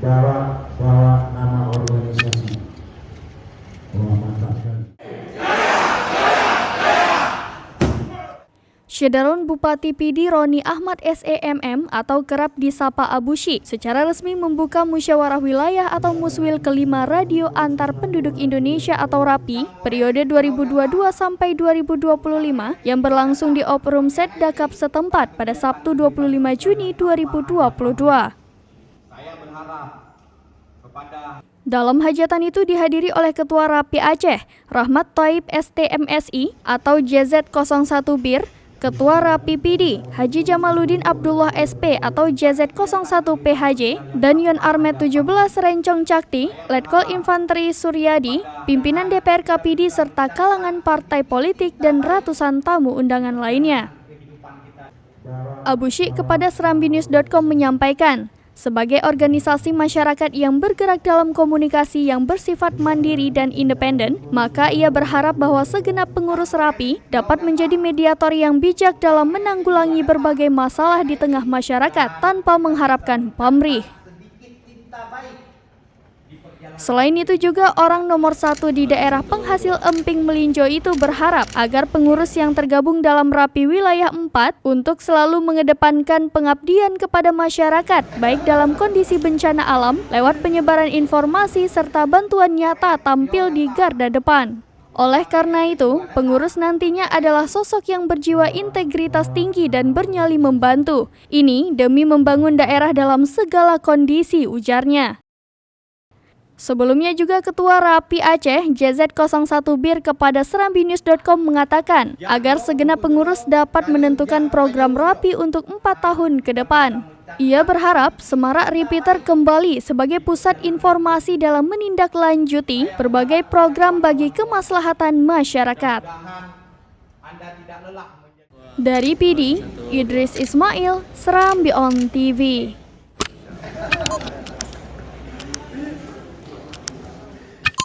bawa nama organisasi. Wah, mantap sekali. Syederun Bupati PD Roni Ahmad SEMM atau kerap disapa Abu Sy secara resmi membuka musyawarah wilayah atau muswil kelima Radio Antar Penduduk Indonesia atau RAPI periode 2022 sampai 2025 yang berlangsung di Operum Setdakap setempat pada Sabtu 25 Juni 2022. Dalam hajatan itu dihadiri oleh Ketua RAPI Aceh, Rahmat Thaib STMSI atau JZ01 BIR, Ketua RAPI PD, Haji Jamaluddin Abdullah SP atau JZ01 PHJ, dan Yon Armet 17 Rencong Cakti, Letkol Infanteri Suryadi, pimpinan DPR KPD serta kalangan partai politik dan ratusan tamu undangan lainnya. Abu Sy kepada serambinews.com menyampaikan, sebagai organisasi masyarakat yang bergerak dalam komunikasi yang bersifat mandiri dan independen, maka ia berharap bahwa segenap pengurus RAPI dapat menjadi mediator yang bijak dalam menanggulangi berbagai masalah di tengah masyarakat tanpa mengharapkan pamrih. Selain itu juga orang nomor 1 di daerah penghasil emping melinjo itu berharap agar pengurus yang tergabung dalam RAPI Wilayah 4 untuk selalu mengedepankan pengabdian kepada masyarakat baik dalam kondisi bencana alam lewat penyebaran informasi serta bantuan nyata tampil di garda depan. Oleh karena itu, pengurus nantinya adalah sosok yang berjiwa integritas tinggi dan bernyali membantu. Ini demi membangun daerah dalam segala kondisi, ujarnya. Sebelumnya juga Ketua RAPI Aceh JZ01 BIR kepada serambinews.com mengatakan agar segenap pengurus dapat menentukan program RAPI untuk 4 tahun ke depan. Ia berharap Semarak Repeater kembali sebagai pusat informasi dalam menindaklanjuti berbagai program bagi kemaslahatan masyarakat. Dari PD, Idris Ismail, Serambi On TV.